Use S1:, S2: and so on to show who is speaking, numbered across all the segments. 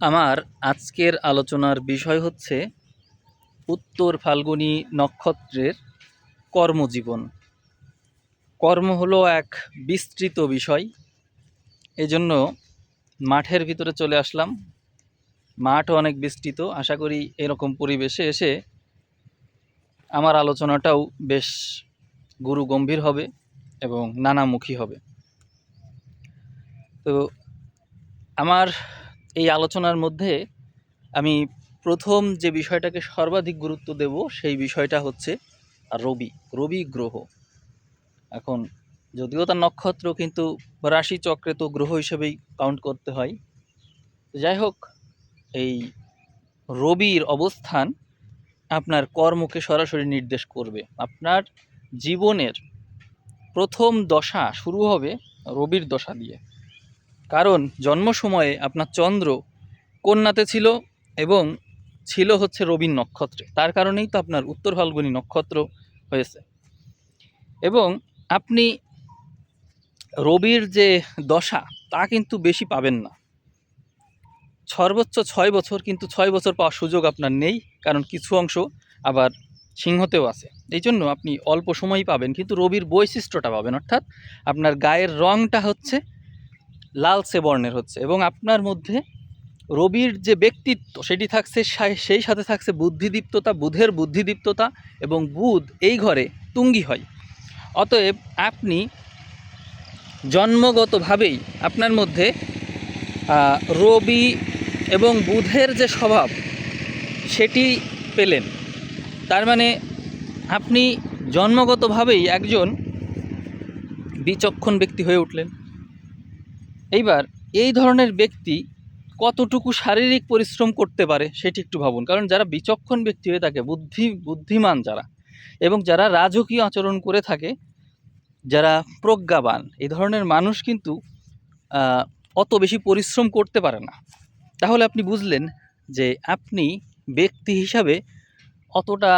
S1: আমার আজকের আলোচনার বিষয় হচ্ছে উত্তর ফাল্গুনী নক্ষত্রের কর্মজীবন। কর্ম হলো এক বিস্তৃত বিষয়, এজন্য মাঠের ভিতরে চলে আসলাম। মাঠও অনেক বিস্তৃত। আশা করি এরকম পরিবেশে এসে আমার আলোচনাটাও বেশ গুরুগম্ভীর হবে এবং নানামুখী হবে। তো আমার এই আলোচনার মধ্যে আমি প্রথম যে বিষয়টাকে সর্বাধিক গুরুত্ব দেব সেই বিষয়টা হচ্ছে রবি গ্রহ। এখন যদিও তার নক্ষত্র, কিন্তু রাশি চক্রে তো গ্রহ হিসেবেই কাউন্ট করতে হয়। যাই হোক, এই রবির অবস্থান আপনার কর্মকে সরাসরি নির্দেশ করবে। আপনার জীবনের প্রথম দশা শুরু হবে রবির দশা দিয়ে, কারণ জন্ম সময়ে আপনার চন্দ্র কন্যাতে ছিল এবং ছিল হচ্ছে রবির নক্ষত্রে। তার কারণেই তো আপনার উত্তর ফাল্গুনী নক্ষত্র হয়েছে। এবং আপনি রবির যে দশা তা কিন্তু বেশি পাবেন না, সর্বোচ্চ 6 বছর, কিন্তু 6 বছর পাওয়ার সুযোগ আপনার নেই, কারণ কিছু অংশ আবার সিংহতেও আছে। এই জন্য আপনি অল্প সময়ই পাবেন, কিন্তু রবির বৈশিষ্ট্যটা পাবেন, অর্থাৎ আপনার গায়ের রঙটা হচ্ছে লালচে বর্ণের হচ্ছে, এবং আপনার মধ্যে রবির যে ব্যক্তিত্ব সেটি থাকছে, সেই সাথে থাকছে বুদ্ধিদীপ্ততা, বুধের বুদ্ধিদীপ্ততা, এবং বুধ এই ঘরে তুঙ্গি হয়। অতএব আপনি জন্মগতভাবেই আপনার মধ্যে রবি এবং বুধের যে স্বভাব সেটি পেলেন। তার মানে আপনি জন্মগতভাবেই একজন বিচক্ষণ ব্যক্তি হয়ে উঠলেন। এইবার এই ধরনের ব্যক্তি কতটুকু শারীরিক পরিশ্রম করতে পারে সেটি একটু ভাবুন। কারণ যারা বিচক্ষণ ব্যক্তি হয়ে থাকে, বুদ্ধিমান যারা, এবং যারা রাজকীয় আচরণ করে থাকে, যারা প্রজ্ঞাবান, এই ধরনের মানুষ কিন্তু অত বেশি পরিশ্রম করতে পারে না। তাহলে আপনি বুঝলেন যে আপনি ব্যক্তি হিসাবে অতটা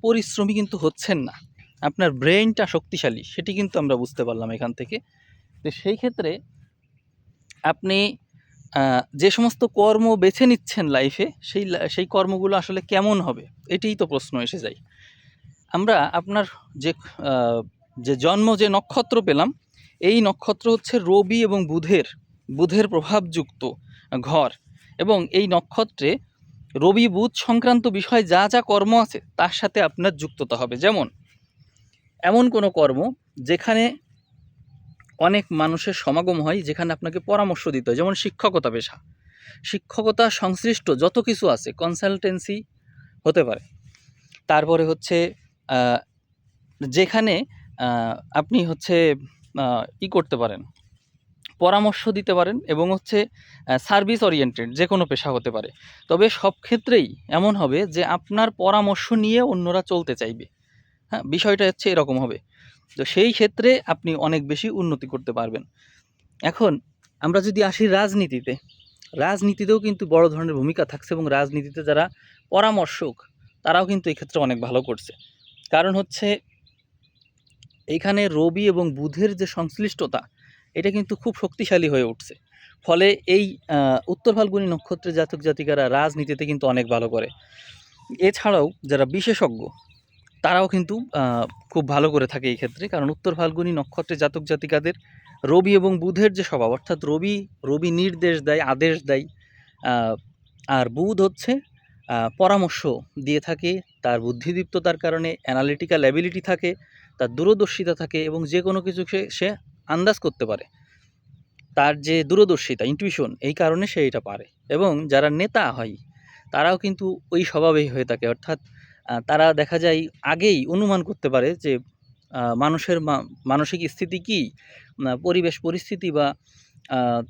S1: পরিশ্রমী কিন্তু হচ্ছেন না, আপনার ব্রেনটা শক্তিশালী, সেটি কিন্তু আমরা বুঝতে পারলাম এখান থেকে। তো সেই ক্ষেত্রে আপনি যে সমস্ত কর্ম বেছে নিচ্ছেন লাইফে, সেই কর্মগুলো আসলে কেমন হবে, এটিই তো প্রশ্ন এসে যায়। আমরা আপনার যে যে জন্ম যে নক্ষত্র পেলাম, এই নক্ষত্র হচ্ছে রবি এবং বুধের প্রভাবযুক্ত ঘর, এবং এই নক্ষত্রে রবি বুধ সংক্রান্ত বিষয় যা যা কর্ম আছে তার সাথে আপনার যুক্ততা হবে। যেমন এমন কোনো কর্ম যেখানে অনেক মানুষের সমাগম হয়, যেখানে আপনাকে পরামর্শ দিতে হয়, যেমন শিক্ষকতা পেশা, শিক্ষকতা সংশ্লিষ্ট যত কিছু আছে, কনসালটেন্সি হতে পারে। তারপরে হচ্ছে যেখানে আপনি হচ্ছে করতে পারেন, পরামর্শ দিতে পারেন, এবং হচ্ছে সার্ভিস ওরিয়েন্টেড যে কোনো পেশা হতে পারে। তবে সব ক্ষেত্রেই এমন হবে যে আপনার পরামর্শ নিয়ে অন্যরা চলতে চাইবে। হ্যাঁ, বিষয়টা হচ্ছে এরকম হবে। তো সেই ক্ষেত্রে আপনি অনেক বেশি উন্নতি করতে পারবেন। এখন আমরা যদি আসি রাজনীতিতেও কিন্তু বড় ধরনের ভূমিকা থাকছে, এবং রাজনীতিতে যারা পরামর্শক তারাও কিন্তু এই ক্ষেত্রে অনেক ভালো করছে। কারণ হচ্ছে এইখানে রবি এবং বুধের যে সংশ্লিষ্টতা, এটা কিন্তু খুব শক্তিশালী হয়ে উঠছে। ফলে এই উত্তর ফাল্গুনী নক্ষত্রের জাতক জাতিকারা রাজনীতিতে কিন্তু অনেক ভালো করে। এছাড়াও যারা বিশেষজ্ঞ তারাও কিন্তু খুব ভালো করে থাকে এই ক্ষেত্রে, কারণ উত্তর ফাল্গুনী নক্ষত্রের জাতক জাতিকাদের রবি এবং বুধের যে স্বভাব, অর্থাৎ রবি নির্দেশ দেয়, আদেশ দেয়, আর বুধ হচ্ছে পরামর্শ দিয়ে থাকে। তার বুদ্ধিদীপ্ততার কারণে অ্যানালিটিক্যাল অ্যাবিলিটি থাকে, তার দূরদর্শিতা থাকে, এবং যে কোনো কিছু সে আন্দাজ করতে পারে। তার যে দূরদর্শিতা, ইনটিউশন, এই কারণে সে এটা পারে। এবং যারা নেতা হয় তারাও কিন্তু ওই স্বভাবেই হয়ে থাকে, অর্থাৎ তারা দেখা যায় আগেই অনুমান করতে পারে যে মানুষের মানসিক স্থিতি কী, পরিবেশ পরিস্থিতি বা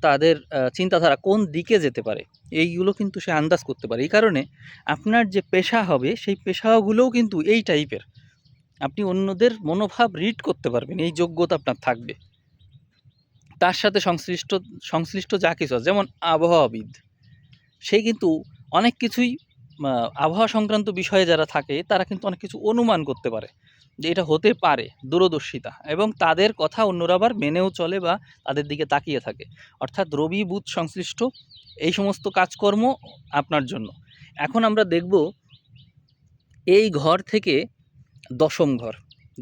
S1: তাদের চিন্তাধারা কোন দিকে যেতে পারে, এইগুলো কিন্তু সে আন্দাজ করতে পারে। এই কারণে আপনার যে পেশা হবে সেই পেশাগুলোও কিন্তু এই টাইপের। আপনি অন্যদের মনোভাব রিড করতে পারবেন, এই যোগ্যতা আপনার থাকবে। তার সাথে সংশ্লিষ্ট যা কিছু আছে, যেমন আবহাওয়াবিদ, সে কিন্তু অনেক কিছুই আবহাওয়া সংক্রান্ত বিষয়ে যারা থাকে তারা কিন্তু অনেক কিছু অনুমান করতে পারে। যে এটা হতে পারে, দূরদর্শিতা, এবং তাদের কথা অন্যরা আবার মেনেও চলে বা তাদের দিকে তাকিয়ে থাকে। অর্থাৎ রবি বুধ সংশ্লিষ্ট এই সমস্ত কাজকর্ম আপনার জন্য। এখন আমরা দেখব এই ঘর থেকে দশম ঘর,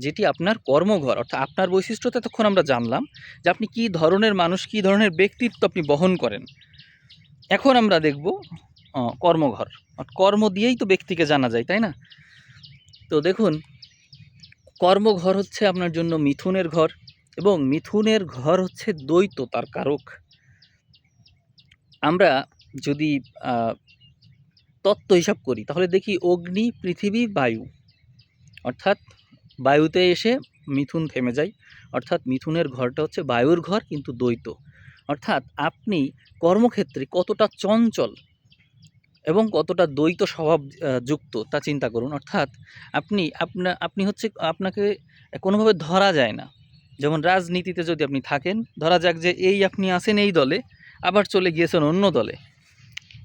S1: যেটি আপনার কর্মঘর, অর্থাৎ আপনার বৈশিষ্ট্যটা তখন আমরা জানলাম যে আপনি কী ধরনের মানুষ, কী ধরনের ব্যক্তিত্ব আপনি বহন করেন। এখন আমরা দেখব কর্মঘর। কর্ম দিয়েই তো ব্যক্তিকে জানা যায়, তাই না? তো দেখুন, কর্মঘর হচ্ছে আপনার জন্য মিথুনের ঘর, এবং মিথুনের ঘর হচ্ছে দ্বৈততার কারক। আমরা যদি তত্ত্ব হিসাব করি তাহলে দেখি অগ্নি, পৃথিবী, বায়ু, অর্থাৎ বায়ুতে এসে মিথুন থেমে যায়। অর্থাৎ মিথুনের ঘরটা হচ্ছে বায়ুর ঘর, কিন্তু দ্বৈত। অর্থাৎ আপনি কর্মক্ষেত্রে কতটা চঞ্চল এবং কতটা দ্বৈত স্বভাব যুক্ত তা চিন্তা করুন। অর্থাৎ আপনি হচ্ছে, আপনাকে কোনোভাবে ধরা যায় না। যেমন রাজনীতিতে যদি আপনি থাকেন, ধরা যাক যে আপনি আছেন এই দলে, আবার চলে গিয়েছেন অন্য দলে।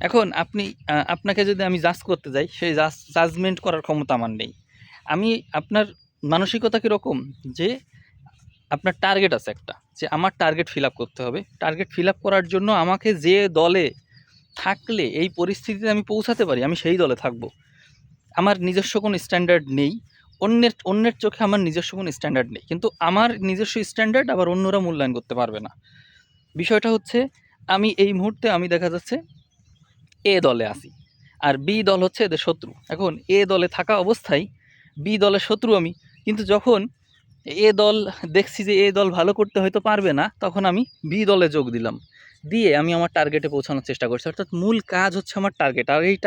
S1: এখন আপনাকে যদি আমি জাজ করতে যাই, সেই জাজমেন্ট করার ক্ষমতা আমার নেই। আপনার মানসিকতা কীরকম, যে আপনার টার্গেট আছে একটা, যে আমার টার্গেট ফিল আপ করতে হবে। টার্গেট ফিল আপ করার জন্য আমাকে যে দলে থাকলে এই পরিস্থিতিতে আমি পৌঁছাতে পারি, আমি সেই দলে থাকব। আমার নিজস্ব কোনো স্ট্যান্ডার্ড নেই, অন্যের চোখে আমার নিজস্ব কোনো স্ট্যান্ডার্ড নেই, কিন্তু আমার নিজস্ব স্ট্যান্ডার্ড আবার অন্যরা মূল্যায়ন করতে পারবে না। বিষয়টা হচ্ছে, আমি এই মুহূর্তে দেখা যাচ্ছে এ দলে আসি, আর বি দল হচ্ছে এদের শত্রু। এখন এ দলে থাকা অবস্থায় বি দলের শত্রু আমি, কিন্তু যখন এ দল দেখছি যে এ দল ভালো করতে হয়তো পারবে না, তখন আমি বি দলে যোগ দিলাম, দিয়ে আমি আমার টার্গেটে পৌঁছানোর চেষ্টা করছি। অর্থাৎ মূল কাজ হচ্ছে আমার টার্গেট। আর এই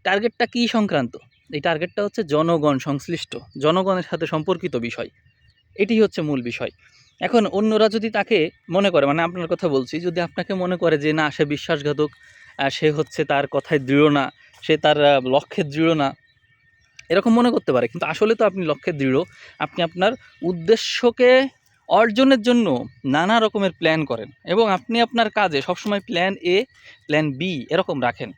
S1: টার্গেটটা কী সংক্রান্ত? এই টার্গেটটা হচ্ছে জনগণ সংশ্লিষ্ট, জনগণের সাথে সম্পর্কিত বিষয়। এটি হচ্ছে মূল বিষয়। এখন অন্যরা যদি তাকে মনে করে, মানে আপনার কথা বলছি, যদি আপনাকে মনে করে যে না, সে বিশ্বাসঘাতক, সে হচ্ছে তার কথায় দৃঢ় না, সে তার লক্ষ্যে দৃঢ় না, এরকম মনে করতে পারে, কিন্তু আসলে তো আপনি লক্ষ্যে দৃঢ়। আপনি আপনার উদ্দেশ্যকে অর্জনের জন্য নানা রকমের প্ল্যান করেন, এবং আপনি আপনার কাজে সবসময় প্ল্যান এ, প্ল্যান বি এরকম রাখেন।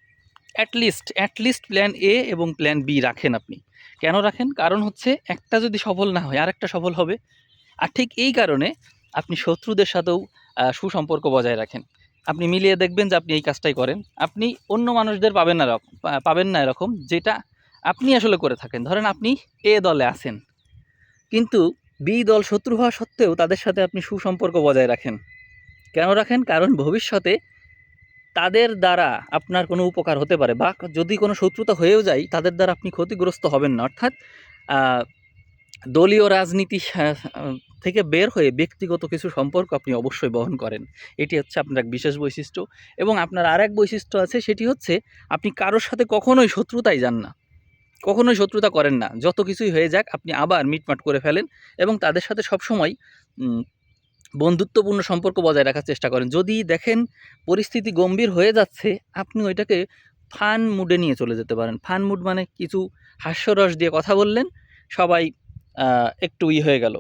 S1: অ্যাটলিস্ট প্ল্যান এ এবং প্ল্যান বি রাখেন আপনি। কেন রাখেন? কারণ হচ্ছে একটা যদি সফল না হয়, আরেকটা সফল হবে। আর ঠিক এই কারণে আপনি শত্রুদের সাথেও সুসম্পর্ক বজায় রাখেন। আপনি মিলিয়ে দেখবেন যে আপনি এই কাজটাই করেন। আপনি অন্য মানুষদের পাবেন না এরকম, যেটা আপনি আসলে করে থাকেন। ধরেন আপনি এ দলে আছেন, কিন্তু বি দল শত্রু হওয়া সত্ত্বেও তাদের সাথে আপনি সুসম্পর্ক বজায় রাখেন। কেন রাখেন? কারণ ভবিষ্যতে তাদের দ্বারা আপনার কোনো উপকার হতে পারে, বা যদি কোনো শত্রুতা হয়েও যায়, তাদের দ্বারা আপনি ক্ষতিগ্রস্ত হবেন না। অর্থাৎ দলীয় রাজনীতি থেকে বের হয়ে ব্যক্তিগত কিছু সম্পর্ক আপনি অবশ্যই বহন করেন। এটি হচ্ছে আপনার এক বিশেষ বৈশিষ্ট্য। এবং আপনার আরেক বৈশিষ্ট্য আছে, সেটি হচ্ছে আপনি কারোর সাথে কখনোই শত্রুতায় যান না, কখনোই শত্রুতা করেন না। যত কিছুই হয়ে যাক, আপনি আবার মিটমাট করে ফেলেন, এবং তাদের সাথে সবসময় বন্ধুত্বপূর্ণ সম্পর্ক বজায় রাখার চেষ্টা করেন। যদি দেখেন পরিস্থিতি গম্ভীর হয়ে যাচ্ছে, আপনি ওইটাকে ফান মুডে নিয়ে চলে যেতে পারেন। ফান মুড মানে কিছু হাস্যরস দিয়ে কথা বললেন, সবাই একটু হয়ে গেল,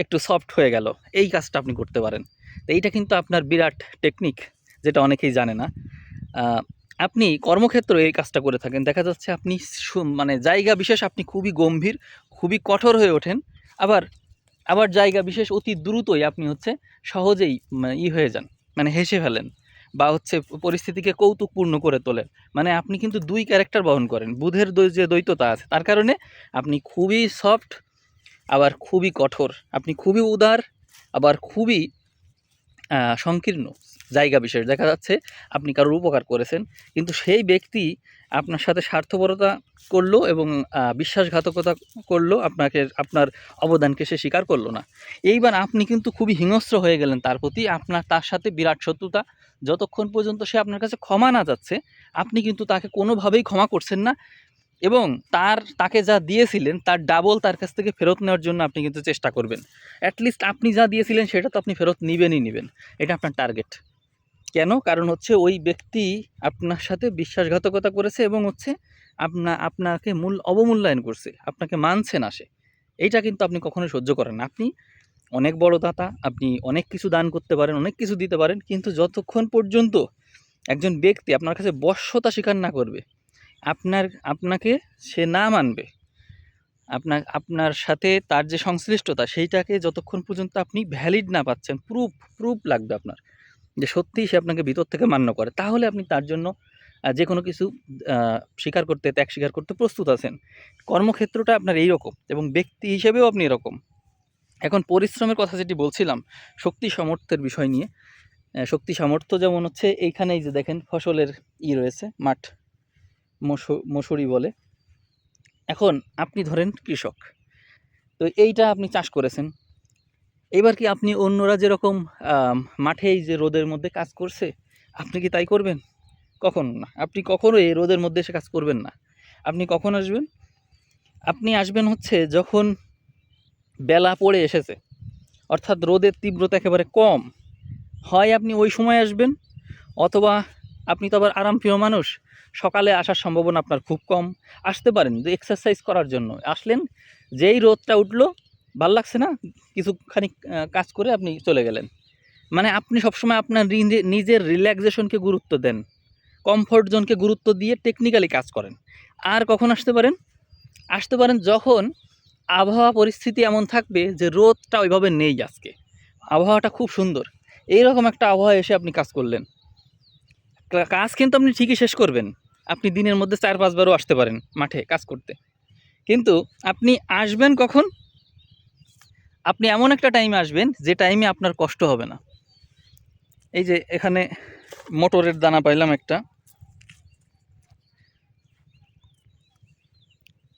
S1: একটু সফট হয়ে গেল, এই কাজটা আপনি করতে পারেন। তো এইটা কিন্তু আপনার বিরাট টেকনিক, যেটা অনেকেই জানে না। আপনি কর্মক্ষেত্রে এই কাজটা করে থাকেন। দেখা যাচ্ছে আপনি মানে জায়গা বিশেষ আপনি খুবই গম্ভীর, খুবই কঠোর হয়ে ওঠেন, আবার জায়গা বিশেষ অতি দ্রুতই আপনি হচ্ছে সহজেই হয়ে যান, মানে হেসে ফেলেন, বা হচ্ছে পরিস্থিতিকে কৌতুকপূর্ণ করে তোলেন। মানে আপনি কিন্তু দুই ক্যারেক্টার বহন করেন। বুধের যে দ্বৈততা আছে, তার কারণে আপনি খুবই সফট, আবার খুবই কঠোর। আপনি খুবই উদার, আবার খুবই সংকীর্ণ। জায়গা বিশেষ দেখা যাচ্ছে আপনি কারোর উপকার করেছেন, কিন্তু সেই ব্যক্তি আপনার সাথে স্বার্থপরতা করলো এবং বিশ্বাসঘাতকতা করলো, আপনার অবদানকে সে স্বীকার করলো না। এইবার আপনি কিন্তু খুবই হিংস্র হয়ে গেলেন তার প্রতি। তার সাথে বিরাট শত্রুতা। যতক্ষণ পর্যন্ত সে আপনার কাছে ক্ষমা না যাচ্ছে, আপনি কিন্তু তাকে কোনোভাবেই ক্ষমা করছেন না, এবং তাকে যা দিয়েছিলেন তার ডাবল তার কাছ থেকে ফেরত নেওয়ার জন্য আপনি কিন্তু চেষ্টা করবেন। অ্যাটলিস্ট আপনি যা দিয়েছিলেন সেটা তো আপনি ফেরত নেবেন। এটা আপনার টার্গেট। কেন? কারণ হচ্ছে ওই ব্যক্তি আপনার সাথে বিশ্বাসঘাতকতা করেছে, এবং হচ্ছে আপনাকে অবমূল্যায়ন করছে, আপনাকে মানছে না সে। এইটা কিন্তু আপনি কখনোই সহ্য করেন না। আপনি অনেক বড় দাতা, আপনি অনেক কিছু দান করতে পারেন, অনেক কিছু দিতে পারেন, কিন্তু যতক্ষণ পর্যন্ত একজন ব্যক্তি আপনার কাছে বশ্যতা স্বীকার না করবে, আপনাকে সে না মানবে, আপনার সাথে তার যে সংশ্লিষ্টতা সেইটাকে যতক্ষণ পর্যন্ত আপনি ভ্যালিড না পাচ্ছেন, প্রুফ লাগবে আপনার যে সত্যিই সে আপনাকে ভিতর থেকে মান্য করে, তাহলে আপনি তার জন্য যে কোনো কিছু ত্যাগ স্বীকার করতে প্রস্তুত আছেন। কর্মক্ষেত্রটা আপনার এইরকম এবং ব্যক্তি হিসেবেও আপনি এরকম। এখন পরিশ্রমের কথা যেটি বলছিলাম, শক্তি সামর্থ্যের বিষয় নিয়ে, শক্তি সামর্থ্য যেমন হচ্ছে এইখানেই যে দেখেন ফসলের রয়েছে, মাঠ মসুরি বলে। এখন আপনি ধরেন কৃষক, তো এইটা আপনি চাষ করেছেন। এবার কি আপনি অন্যরা যেরকম মাঠে এই যে রোদের মধ্যে কাজ করছে, আপনি কি তাই করবেন? কখনো না। আপনি কখনো এই রোদের মধ্যে এসে কাজ করবেন না। আপনি কখন আসবেন? আপনি আসবেন হচ্ছে যখন বেলা পড়ে এসেছে, অর্থাৎ রোদের তীব্রতা একেবারে কম হয়, আপনি ওই সময় আসবেন। অথবা আপনি তো আবার আরামপ্রিয় মানুষ, সকালে আসার সম্ভাবনা আপনার খুব কম। আসতে পারেন যে এক্সারসাইজ করার জন্য, আসলেন, যেই রোদটা উঠলো, ভাল লাগছে না, কিছুখানি কাজ করে আপনি চলে গেলেন। মানে আপনি সবসময় আপনার নিজের রিল্যাক্সেশনকে গুরুত্ব দেন, কমফোর্ট জোনকে গুরুত্ব দিয়ে টেকনিক্যালি কাজ করেন। আর কখন আসতে পারেন? আসতে পারেন যখন আবহাওয়া পরিস্থিতি এমন থাকবে যে রোদটা ওইভাবে নেই, আজকে আবহাওয়াটা খুব সুন্দর, এইরকম একটা আবহাওয়া এসে আপনি কাজ করলেন। কাজ কিন্তু আপনি ঠিকই শেষ করবেন। আপনি দিনের মধ্যে 4-5 বারও আসতে পারেন মাঠে কাজ করতে, কিন্তু আপনি আসবেন কখন? আপনি এমন একটা টাইমে আসবেন যে টাইমে আপনার কষ্ট হবে না। এই যে এখানে মোটরের দানা পাইলাম একটা,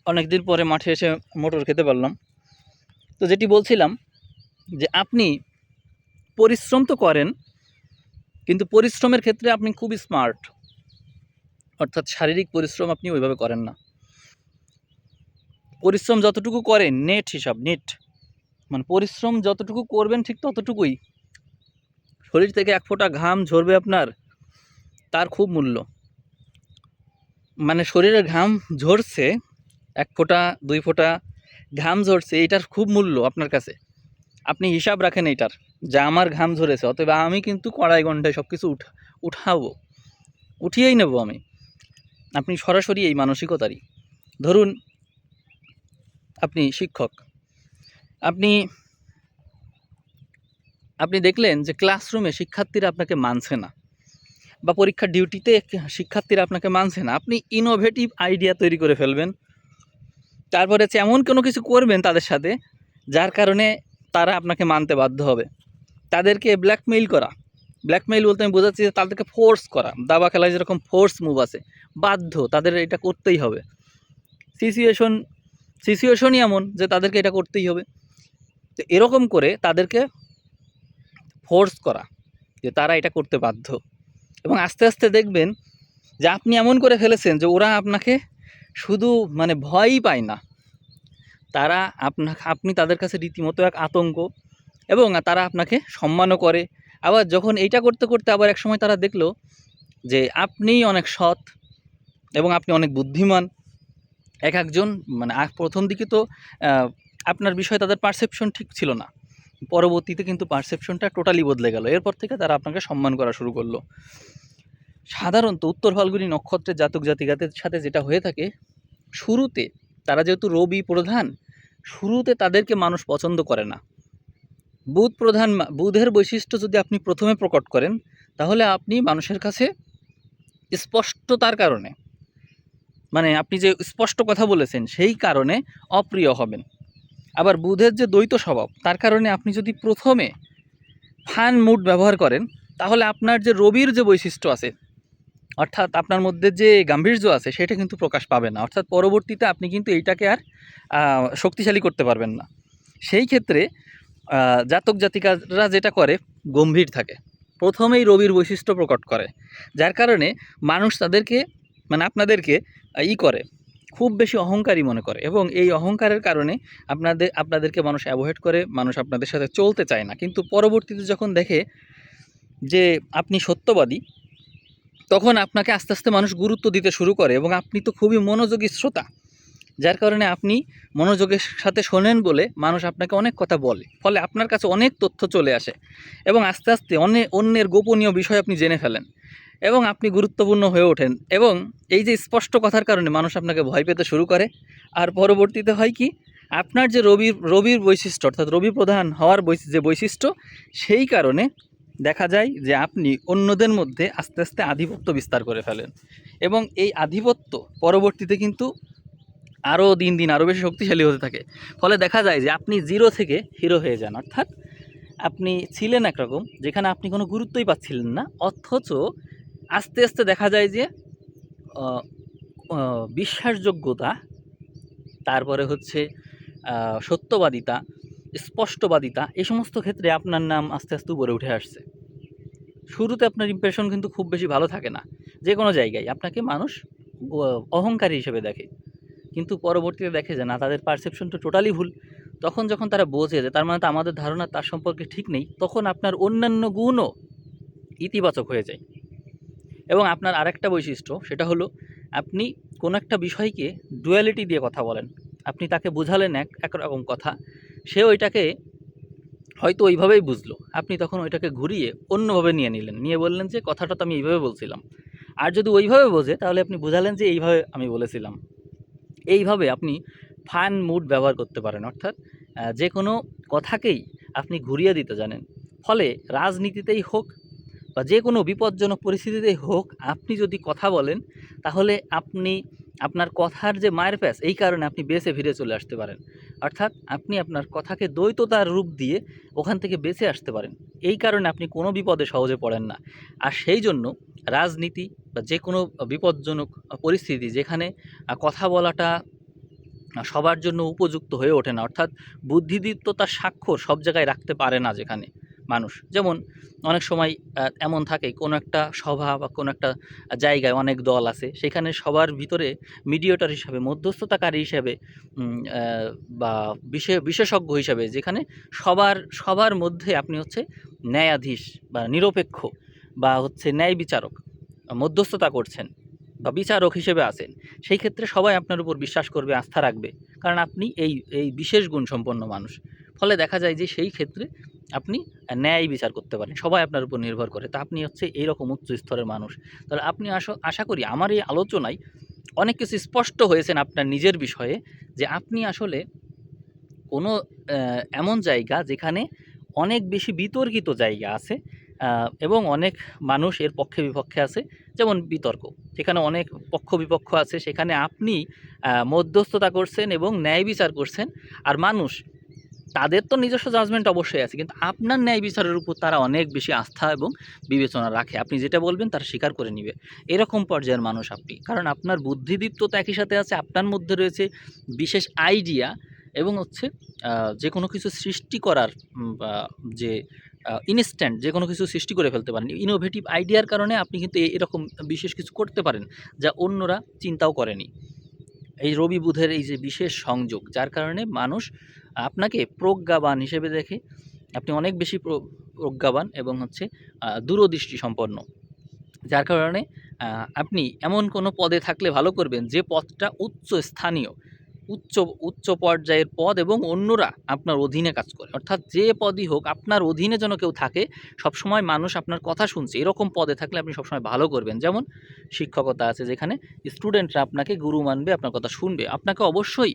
S1: অনেকদিন পরে মাঠে এসে মোটর খেতে পারলাম। তো যেটি বলছিলাম যে আপনি পরিশ্রম তো করেন, কিন্তু পরিশ্রমের ক্ষেত্রে আপনি খুবই স্মার্ট, অর্থাৎ শারীরিক পরিশ্রম আপনি ওইভাবে করেন না। পরিশ্রম যতটুকু করেন নেট, মানে পরিশ্রম যতটুকু করবেন ঠিক ততটুকুই শরীর থেকে এক ফোঁটা ঘাম ঝরবে আপনার, তার খুব মূল্য। মানে শরীরে ঘাম ঝরছে, 1 ফোঁটা 2 ফোঁটা ঘাম ঝরছে, এটার খুব মূল্য আপনার কাছে। আপনি হিসাব রাখেন এইটার, যে আমার ঘাম ঝরেছে, অতএব আমি কিন্তু কড়াই গন্ডায় সব কিছু উঠাবো, উঠিয়েই নেব আমি। আপনি সরাসরি এই মানসিকতারই। ধরুন আপনি শিক্ষক, আপনি দেখলেন যে ক্লাসরুমে শিক্ষার্থীরা আপনাকে মানছে না, বা পরীক্ষার ডিউটিতে শিক্ষার্থীরা আপনাকে মানছে না, আপনি ইনোভেটিভ আইডিয়া তৈরি করে ফেলবেন। তারপরে এমন কোনো কিছু করবেন তাদের সাথে, যার কারণে তারা আপনাকে মানতে বাধ্য হবে। তাদেরকে ব্ল্যাকমেইল বলতে আমি বোঝাচ্ছি যে তাদেরকে ফোর্স করা। দাবা খেলায় যেরকম ফোর্স মুভ আছে, বাধ্য, তাদের এটা করতেই হবে। সিচুয়েশনই এমন যে তাদেরকে এটা করতেই হবে। তো এরকম করে তাদেরকে ফোর্স করা যে তারা এটা করতে বাধ্য, এবং আস্তে আস্তে দেখবেন যে আপনি এমন করে ফেলেছেন যে ওরা আপনাকে শুধু মানে ভয়ই পায় না, তারা আপনি তাদের কাছে রীতিমতো এক আতঙ্ক, এবং তারা আপনাকে সম্মানও করে। আবার যখন এইটা করতে করতে আবার এক সময় তারা দেখলো যে আপনিই অনেক সৎ এবং আপনি অনেক বুদ্ধিমান। একজন মানে প্রথম দিকে তো আপনার বিষয়ে তাদের পারসেপশন ঠিক ছিল না, পরবর্তীতে কিন্তু পারসেপশনটা টোটালি বদলে গেল। এরপর থেকে তারা আপনাকে সম্মান করা শুরু করলো। সাধারণত উত্তর ফাল্গুনী নক্ষত্রের জাতক জাতিকাদের সাথে যেটা হয়ে থাকে, শুরুতে তারা যেহেতু রবি প্রধান, শুরুতে তাদেরকে মানুষ পছন্দ করে না। বুধের বৈশিষ্ট্য যদি আপনি প্রথমে প্রকট করেন, তাহলে আপনি মানুষের কাছে স্পষ্টতার কারণে, মানে আপনি যে স্পষ্ট কথা বলেছেন সেই কারণে অপ্রিয় হবেন। আবার বুধের যে দ্বৈত স্বভাব, তার কারণে আপনি যদি প্রথমে ফান মুড ব্যবহার করেন, তাহলে আপনার যে রবির যে বৈশিষ্ট্য আছে, অর্থাৎ আপনার মধ্যে যে গাম্ভীর্য আছে, সেটা কিন্তু প্রকাশ পাবে না। অর্থাৎ পরবর্তীতে আপনি কিন্তু এইটাকে আর শক্তিশালী করতে পারবেন না। সেই ক্ষেত্রে জাতক জাতিকারা যেটা করে, গম্ভীর থাকে, প্রথমেই রবির বৈশিষ্ট্য প্রকট করে, যার কারণে মানুষ তাদেরকে মানে আপনাদেরকে করে, খুব বেশি অহংকারী মনে করে, এবং এই অহংকারের কারণে আপনাদেরকে মানুষ অ্যাভয়েড করে, মানুষ আপনাদের সাথে চলতে চায় না। কিন্তু পরবর্তীতে যখন দেখে যে আপনি সত্যবাদী, তখন আপনাকে আস্তে আস্তে মানুষ গুরুত্ব দিতে শুরু করে, এবং আপনি তো খুবই মনোযোগী শ্রোতা, যার কারণে আপনি মনোযোগের সাথে শোনেন বলে মানুষ আপনাকে অনেক কথা বলে, ফলে আপনার কাছে অনেক তথ্য চলে আসে এবং আস্তে আস্তে অন্যের গোপনীয় বিষয় আপনি জেনে ফেলেন এবং আপনি গুরুত্বপূর্ণ হয়ে ওঠেন। এবং এই যে স্পষ্ট কথার কারণে মানুষ আপনাকে ভয় পেতে শুরু করে। আর পরবর্তীতে হয় কি, আপনার যে রবির বৈশিষ্ট্য, অর্থাৎ রবি প্রধান হওয়ার যে বৈশিষ্ট্য, সেই কারণে দেখা যায় যে আপনি অন্যদের মধ্যে আস্তে আস্তে আধিপত্য বিস্তার করে ফেলেন এবং এই আধিপত্য পরবর্তীতে কিন্তু আরও দিন দিন আরও বেশি শক্তিশালী হতে থাকে। ফলে দেখা যায় যে আপনি জিরো থেকে হিরো হয়ে যান, অর্থাৎ আপনি ছিলেন একরকম যেখানে আপনি কোনো গুরুত্বই পাচ্ছিলেন না, অথচ আস্তে আস্তে দেখা যায় যে বিশ্বাসযোগ্যতা, তারপরে হচ্ছে সত্যবাদিতা, স্পষ্টবাদিতা, এই সমস্ত ক্ষেত্রে আপনার নাম আস্তে আস্তে উপরে উঠে আসছে। শুরুতে আপনার ইমপ্রেশন কিন্তু খুব বেশি ভালো থাকে না, যে কোনো জায়গায় আপনাকে মানুষ অহংকারী হিসেবে দেখে, কিন্তু পরবর্তীতে দেখে যে না, তাদের পারসেপশনটা টোটালি ভুল। তখন যখন তারা বোঝে যে তার মানে তো আমাদের ধারণা তার সম্পর্কে ঠিক নেই, তখন আপনার অন্যান্য গুণও ইতিবাচক হয়ে যায়। এবং আপনার আরেকটা বৈশিষ্ট্য, সেটা হলো আপনি কোনো একটা বিষয়কে ডুয়ালিটি দিয়ে কথা বলেন। আপনি তাকে বোঝালেন একরকম কথা, সে ওইটাকে হয়তো ওইভাবেই বুঝলো, আপনি তখন ওইটাকে ঘুরিয়ে অন্যভাবে নিয়ে বললেন যে কথাটা তো আমি এইভাবে বলছিলাম। আর যদি ওইভাবে বোঝে তাহলে আপনি বোঝালেন যে এইভাবে আমি বলেছিলাম। এইভাবে আপনি ফান মুড ব্যবহার করতে পারেন, অর্থাৎ যে কোনো কথাকেই আপনি ঘুরিয়ে দিতে জানেন। ফলে রাজনীতিতেই হোক বা যে কোনো বিপজ্জনক পরিস্থিতিতেই হোক, আপনি যদি কথা বলেন তাহলে আপনার কথার যে মায়ের প্যাঁচ, এই কারণে আপনি বেঁচে ফিরে চলে আসতে পারেন। অর্থাৎ আপনি আপনার কথাকে দ্বৈততার রূপ দিয়ে ওখান থেকে বেঁচে আসতে পারেন। এই কারণে আপনি কোনো বিপদে সহজে পড়েন না। আর সেই জন্য রাজনীতি বা যে কোনো বিপজ্জনক পরিস্থিতি, যেখানে কথা বলাটা সবার জন্য উপযুক্ত হয়ে ওঠে না, অর্থাৎ বুদ্ধিদীপ্ততার স্বাক্ষর সব জায়গায় রাখতে পারে না যেখানে মানুষ। যেমন অনেক সময় এমন থাকে, কোনো একটা সভা বা কোনো একটা জায়গায় অনেক দল আছে, সেখানে সবার ভিতরে মিডিয়েটর হিসাবে, মধ্যস্থতাকারী হিসাবে বা বিশেষজ্ঞ হিসাবে, যেখানে সবার মধ্যে আপনি হচ্ছে ন্যায়াধীশ বা নিরপেক্ষ বা হচ্ছে ন্যায় বিচারক, মধ্যস্থতা করছেন বা বিচারক হিসেবে আছেন, সেই ক্ষেত্রে সবাই আপনার উপর বিশ্বাস করবে, আস্থা রাখবে, কারণ আপনি এই বিশেষ গুণসম্পন্ন মানুষ। ফলে দেখা যায় যে সেই ক্ষেত্রে আপনি ন্যায় বিচার করতে পারেন, সবাই আপনার উপর নির্ভর করে। তা আপনি হচ্ছে এইরকম উচ্চ স্তরের মানুষ। তাহলে আপনি আশা করি আমার এই আলোচনায় অনেক কিছু স্পষ্ট হয়েছেন আপনার নিজের বিষয়ে, যে আপনি আসলে কোনো এমন জায়গা যেখানে অনেক বেশি বিতর্কিত জায়গা আছে এবং অনেক মানুষ এর পক্ষে বিপক্ষে আছে। যেমন বিতর্ক, যেখানে অনেক পক্ষ বিপক্ষ আছে, সেখানে আপনি মধ্যস্থতা করছেন এবং ন্যায় বিচার করছেন। আর মানুষ, তাদের তো নিজস্ব জাজমেন্ট অবশ্যই আছে, কিন্তু আপনার ন্যায় বিচারের উপর তারা অনেক বেশি আস্থা এবং বিবেচনা রাখে। আপনি যেটা বলবেন তারা স্বীকার করে নিবে, এরকম পর্যায়ের মানুষ আপনি। কারণ আপনার বুদ্ধিদীপ্ততা একই সাথে আছে, আপনার মধ্যে রয়েছে বিশেষ আইডিয়া এবং হচ্ছে যে কোনো কিছু সৃষ্টি করার যে ইনস্ট্যান্ট যে কোনো কিছু সৃষ্টি করে ফেলতে পারেন। ইনোভেটিভ আইডিয়ার কারণে আপনি কিন্তু এরকম বিশেষ কিছু করতে পারেন যা অন্যরা চিন্তাও করেনি। এই রবি বুধের এই যে বিশেষ সংযোগ, যার কারণে মানুষ আপনাকে প্রজ্ঞাবান হিসেবে দেখে। আপনি অনেক বেশি প্রজ্ঞাবান এবং হচ্ছে দূরদৃষ্টি সম্পন্ন, যার কারণে আপনি এমন কোনো পদে থাকলে ভালো করবেন যে পদটা উচ্চ পর্যায়ের পদ এবং অন্যরা আপনার অধীনে কাজ করে। অর্থাৎ যে পদই হোক, আপনার অধীনে যেন কেউ থাকে, সবসময় মানুষ আপনার কথা শুনছে, এরকম পদে থাকলে আপনি সবসময় ভালো করবেন। যেমন শিক্ষকতা আছে, যেখানে স্টুডেন্টরা আপনাকে গুরু মানবে, আপনার কথা শুনবে। আপনাকে অবশ্যই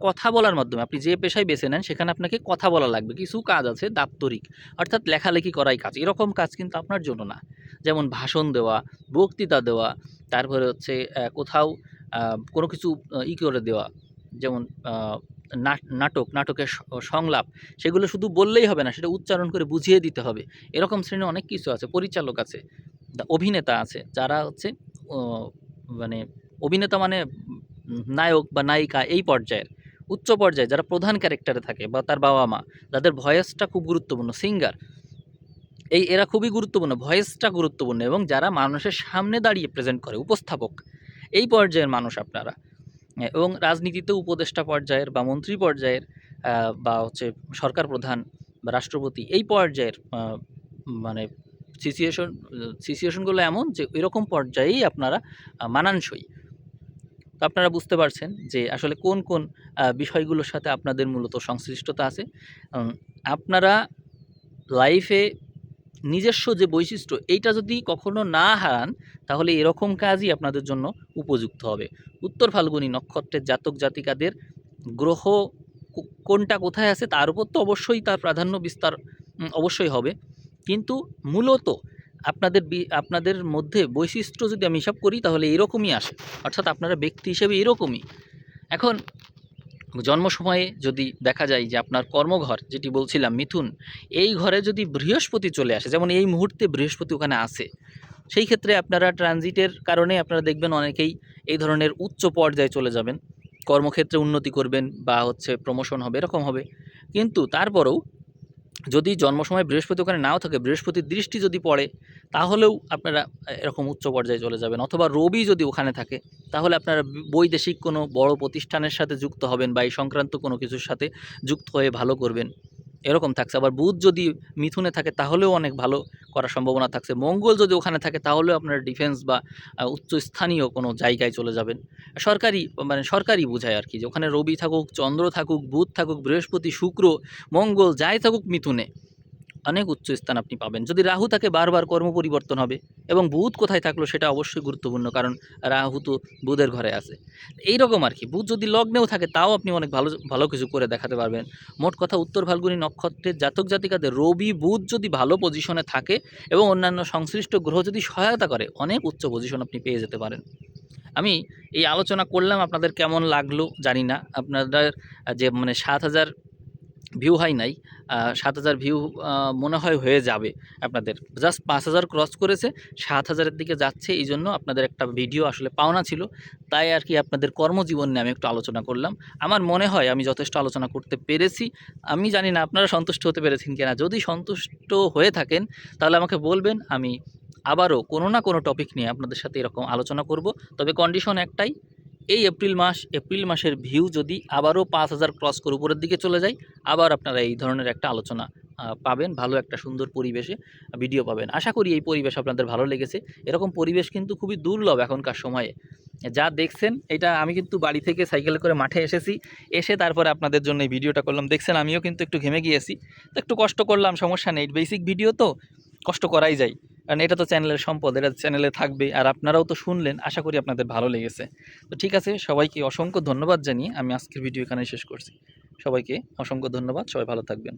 S1: কথা বলার মাধ্যমে, আপনি যে পেশায় বেছে নেন সেখানে আপনাকে কথা বলা লাগবে। কিছু কাজ আছে দাপ্তরিক, অর্থাৎ লেখালেখি করাই কাজ, এরকম কাজ কিন্তু আপনার জন্য না। যেমন ভাষণ দেওয়া, বক্তৃতা দেওয়া, তারপরে হচ্ছে কোথাও কোনো কিছু করে দেওয়া, যেমন নাটকের সংলাপ, সেগুলো শুধু বললেই হবে না, সেটা উচ্চারণ করে বুঝিয়ে দিতে হবে। এরকম শ্রেণীর অনেক কিছু আছে। পরিচালক আছে, অভিনেতা আছে, যারা হচ্ছে মানে অভিনেতা মানে নায়ক বা নায়িকা, এই পর্যায়ের উচ্চ পর্যায়ে যারা প্রধান ক্যারেক্টারে থাকে বা তার বাবা মা, যাদের ভয়েসটা খুব গুরুত্বপূর্ণ, সিঙ্গার, এরা খুবই গুরুত্বপূর্ণ, ভয়েসটা গুরুত্বপূর্ণ, এবং যারা মানুষের সামনে দাঁড়িয়ে প্রেজেন্ট করে, উপস্থাপক, এই পর্যায়ের মানুষ আপনারা। এবং রাজনীতিতে উপদেষ্টা পর্যায়ের বা মন্ত্রী পর্যায়ের বা হচ্ছে সরকার প্রধান বা রাষ্ট্রপতি, এই পর্যায়ের মানে সিচুয়েশনগুলো এমন যে এরকম পর্যায়েই আপনারা মানানসই। তো আপনারা বুঝতে পারছেন যে আসলে কোন কোন বিষয়গুলোর সাথে আপনাদের মূলত সংশ্লিষ্টতা আছে। আপনারা লাইফে নিজস্ব যে বৈশিষ্ট্য এইটা যদি কখনো না হারান, তাহলে এরকম কাজই আপনাদের জন্য উপযুক্ত হবে। উত্তর ফাল্গুনী নক্ষত্রের জাতক জাতিকাদের গ্রহ কোনটা কোথায় আছে তার উপর তো অবশ্যই তার প্রাধান্য বিস্তার অবশ্যই হবে, কিন্তু মূলত আপনাদের মধ্যে বৈশিষ্ট্য যদি আমি হিসাব করি তাহলে এরকমই আসে, অর্থাৎ আপনারা ব্যক্তি হিসেবে এরকমই। এখন জন্ম সময়ে যদি দেখা যায় যে আপনার কর্মঘর যেটি বলছিলাম মিথুন, এই ঘরে যদি বৃহস্পতি চলে আসে, যেমন এই মুহূর্তে বৃহস্পতি ওখানে আছে, সেই ক্ষেত্রে আপনারা ট্রানজিটের কারণে আপনারা দেখবেন অনেকেই এই ধরনের উচ্চ পর্যায়ে চলে যাবেন, কর্মক্ষেত্রে উন্নতি করবেন বা প্রমোশন হবে, এরকম হবে। কিন্তু তারপরেও যদি জন্ম সময় বৃহস্পতি ওখানে নাও থাকে, বৃহস্পতির দৃষ্টি যদি পড়ে, তাহলেও আপনারা এরকম উচ্চ পর্যায়ে চলে যাবেন। অথবা রবি যদি ওখানে থাকে, তাহলে আপনারা বৈদেশিক কোনো বড় প্রতিষ্ঠানের সাথে যুক্ত হবেন বা এই সংক্রান্ত কোনো কিছুর সাথে যুক্ত হয়ে ভালো করবেন, এরকম থাকছে। আবার বুধ যদি মিথুনে থাকে তাহলেও অনেক ভালো করার সম্ভাবনা থাকছে। মঙ্গল যদি ওখানে থাকে তাহলেও আপনারা ডিফেন্স বা উচ্চস্থানীয় কোনো জায়গায় চলে যাবেন। সরকারি বোঝায় আর কি, যে ওখানে রবি থাকুক, চন্দ্র থাকুক, বুধ থাকুক, বৃহস্পতি, শুক্র, মঙ্গল যাই থাকুক মিথুনে, অনেক উচ্চ স্থান আপনি পাবেন। যদি রাহু থাকে বারবার কর্ম পরিবর্তন হবে, এবং বুধ কোথায় থাকলো সেটা অবশ্যই গুরুত্বপূর্ণ, কারণ রাহু তো বুধের ঘরে আছে। এইরকম আর কি, বুধ যদি লগ্নেও থাকে তাও আপনি অনেক ভালো ভালো কিছু করে দেখাতে পারবেন। মোট কথা উত্তর ফাল্গুনী নক্ষত্রের জাতক জাতিকাদের রবি বুধ যদি ভালো পজিশনে থাকে এবং অন্যান্য সংশ্লিষ্ট গ্রহ যদি সহায়তা করে, অনেক উচ্চ পজিশন আপনি পেয়ে যেতে পারেন। আমি এই আলোচনা করলাম, আপনাদের কেমন লাগলো জানি না। আপনাদের যে ৭,০০০ ভিউ হয় নাই, ৭,০০০ ভিউ মনে হয় হয়ে যাবে আপনাদের। জাস্ট ৫,০০০ ক্রস করেছে, ৭,০০০-এর দিকে যাচ্ছে। এই জন্য আপনাদের একটা ভিডিও আসলে পাওনা ছিল, তাই আর কি আপনাদের কর্মজীবন নিয়ে আমি একটু আলোচনা করলাম। আমার মনে হয় আমি যথেষ্ট আলোচনা করতে পেরেছি। আমি জানি না আপনারা সন্তুষ্ট হতে পেরেছেন কিনা। যদি সন্তুষ্ট হয়ে থাকেন তাহলে আমাকে বলবেন, আমি আবারও কোনো না কোনো টপিক নিয়ে আপনাদের সাথে এরকম আলোচনা করব। তবে কন্ডিশন একটাই, এই এপ্রিল মাসের ভিউ যদি আবারও ৫,০০০ ক্রস করে উপরের দিকে চলে যায়, আবার আপনারা এই ধরনের একটা আলোচনা পাবেন, ভালো একটা সুন্দর পরিবেশে ভিডিও পাবেন। আশা করি এই পরিবেশ আপনাদের ভালো লেগেছে। এরকম পরিবেশ কিন্তু খুবই দুর্লভ এখনকার সময়ে। যা দেখছেন এটা আমি কিন্তু বাড়ি থেকে সাইকেলে করে মাঠে এসেছি, এসে তারপরে আপনাদের জন্য এই ভিডিওটা করলাম। দেখছেন আমিও কিন্তু একটু ঘেমে গিয়েছি, তো একটু কষ্ট করলাম, সমস্যা নেই। বেসিক ভিডিও তো কষ্ট করাই যায়, কারণ এটা তো চ্যানেলের সম্পদ, এটা চ্যানেলে থাকবে। আর আপনারাও তো শুনলেন, আশা করি আপনাদের ভালো লেগেছে। তো ঠিক আছে, সবাইকে অসংখ্য ধন্যবাদ জানিয়ে আমি আজকের ভিডিও এখানে শেষ করছি। সবাইকে অসংখ্য ধন্যবাদ, সবাই ভালো থাকবেন।